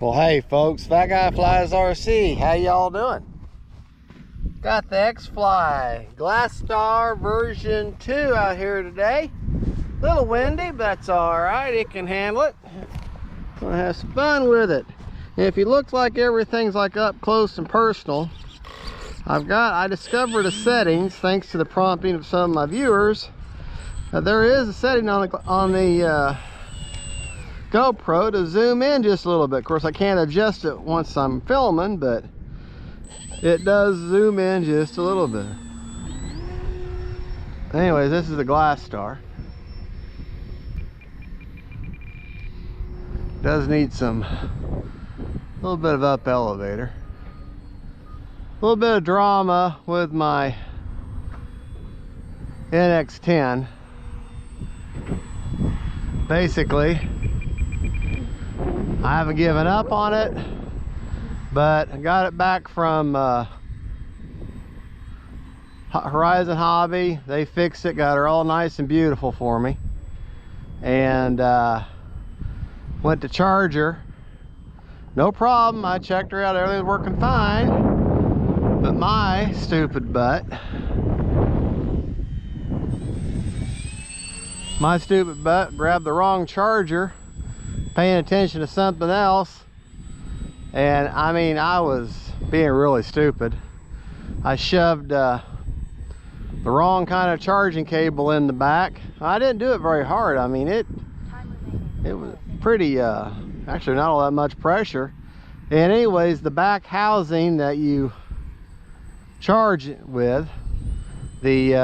Well, hey folks, Fat Guy Flies RC, how y'all doing? Got the X-Fly Glastar version 2 out here today. A little windy, but that's alright, it can handle it. Gonna have some fun with it. And if you look like everything's like up close and personal, I discovered a settings, thanks to the prompting of some of my viewers. There is a setting on the GoPro to zoom in just a little bit. Of course, I can't adjust it once I'm filming, but it does zoom in just a little bit. Anyways, this is the Glastar. Does need a little bit of up elevator. A little bit of drama with my NX10. Basically, I haven't given up on it, but I got it back from Horizon Hobby. They fixed it, got her all nice and beautiful for me, and went to charge her. No problem, I checked her out, everything's working fine, but my stupid butt grabbed the wrong charger, paying attention to something else, and I mean, I was being really stupid. I shoved the wrong kind of charging cable in the back. I didn't do it very hard. I mean, it was pretty actually not all that much pressure. And anyways, the back housing that you charge it with, the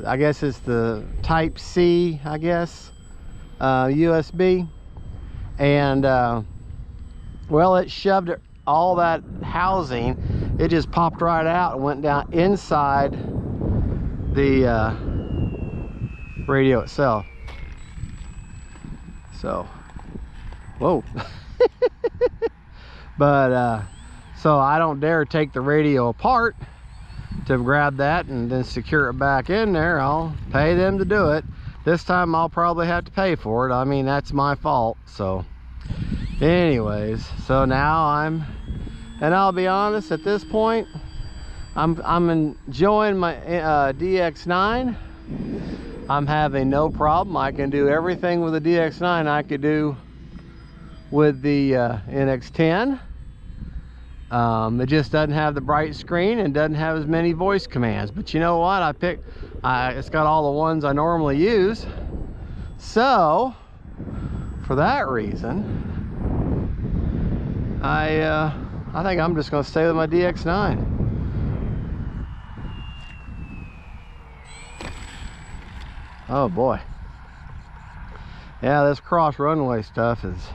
I guess it's the type C, I guess, USB. And well, it shoved it, all that housing, it just popped right out and went down inside the radio itself. So, whoa. But so I don't dare take the radio apart to grab that and then secure it back in there. I'll pay them to do it. This time I'll probably have to pay for it. I mean, that's my fault. So anyways, so now and I'll be honest, at this point I'm enjoying my DX9. I'm having no problem. I can do everything with the DX9 I could do with the NX10. It just doesn't have the bright screen and doesn't have as many voice commands. But you know what? It's got all the ones I normally use. So, for that reason, I think I'm just going to stay with my DX9. Oh boy. Yeah, this cross runway stuff is...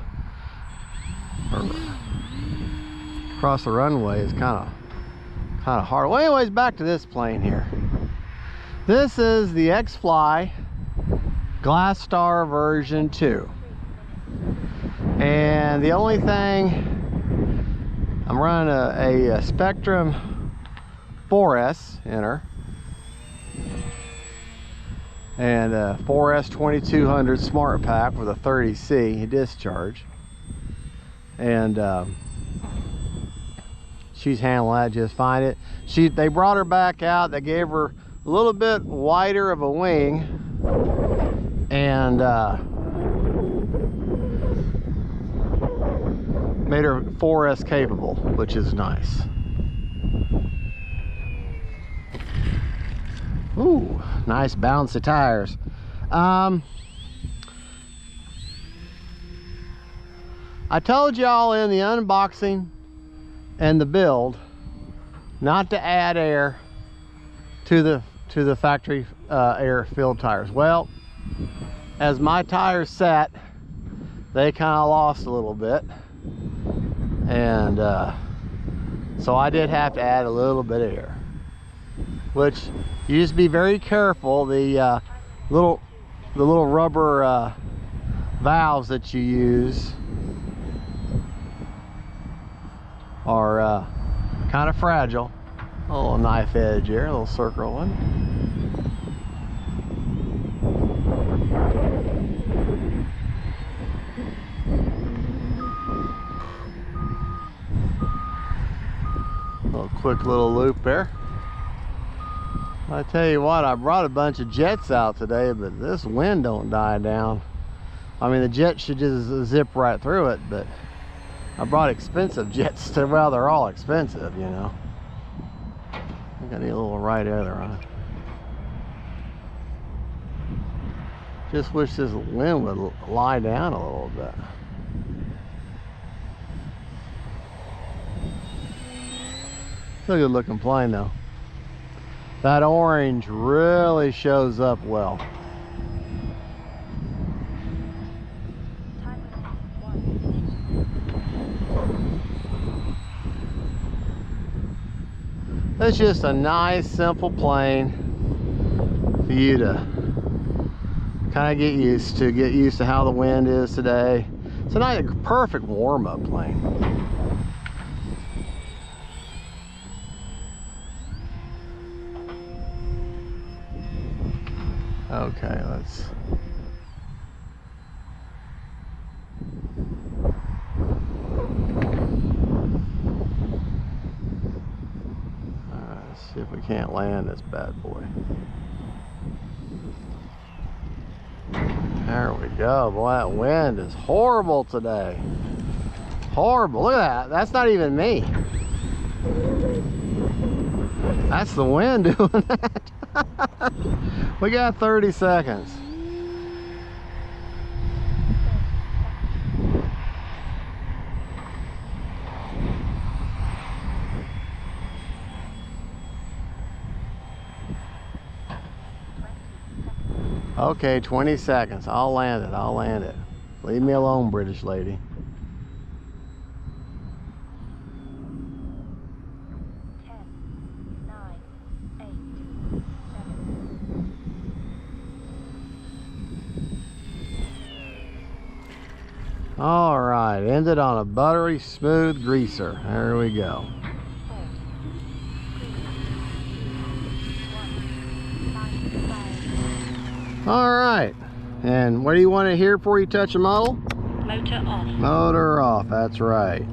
Across the runway is kind of hard. Well, anyways, back to this plane here. This is the X-Fly Glastar version 2, and the only thing, I'm running a Spectrum 4S in her, and a 4S 2200 smart pack with a 30C discharge, and she's handling that just fine. They brought her back out. They gave her a little bit wider of a wing, and made her 4S capable, which is nice. Ooh, nice bouncy tires. I told y'all in the unboxing and the build not to add air to the factory air filled tires. Well, as my tires sat, they kind of lost a little bit, and so I did have to add a little bit of air, which you just be very careful. The little rubber valves that you use are kind of fragile. A little knife edge here, a little circle one. quick little loop there. I tell you what, I brought a bunch of jets out today, but this wind don't die down. I mean, the jet should just zip right through it, but I brought expensive jets to, well, they're all expensive, you know. I got a little right other on. Just wish this wind would lie down a little bit. Still a good looking plane though. That orange really shows up well. It's just a nice, simple plane for you to kind of get used to how the wind is today. It's a nice, perfect warm-up plane. Okay, let's see if we can't land this bad boy. There we go. Boy, that wind is horrible today. Horrible. Look at that. That's not even me. That's the wind doing that. We got 30 seconds. Okay, 20 seconds. I'll land it. I'll land it. Leave me alone, British lady. 10, 9, 8, 7. All right, ended on a buttery smooth greaser. There we go. 4, 3, 2, 1, 5. All right, and what do you want to hear before you touch a model? Motor off. Motor off, that's right.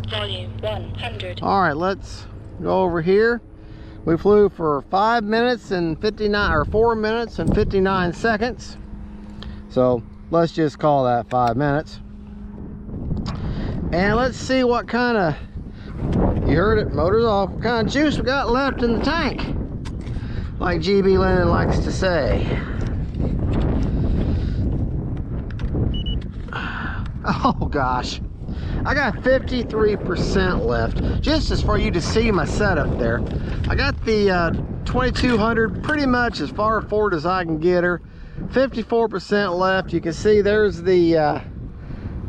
Volume 100. All right, let's go over here. We flew for 5 minutes and 59, or 4 minutes and 59 seconds. So let's just call that 5 minutes. And let's see what kind of, you heard it, motor's off, what kind of juice we got left in the tank, like GB Lennon likes to say. Oh gosh, I got 53% left. Just as for you to see my setup there, I got the 2200 pretty much as far forward as I can get her. 54% left. You can see there's the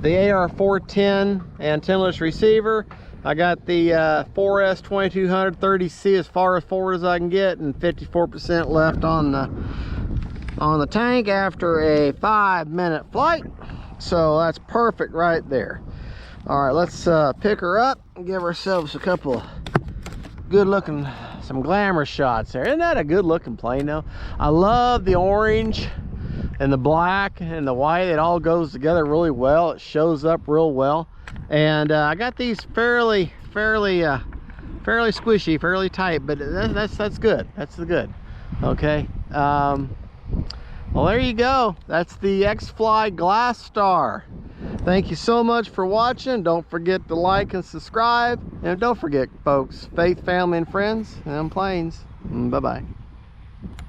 AR410 antennaless receiver. I got the 4S 2200 30C as far as forward as I can get, and 54% left on the tank after a 5-minute flight. So that's perfect right there. All right, let's pick her up and give ourselves a couple of good looking, some glamour shots there. Isn't that a good looking plane though? I love the orange and the black and the white. It all goes together really well. It shows up real well. And I got these fairly squishy, fairly tight, but that's good. That's the good. Okay. Well, there you go. That's the X-Fly Glastar. Thank you so much for watching. Don't forget to like and subscribe. And don't forget, folks, faith, family, and friends, and planes. Bye-bye.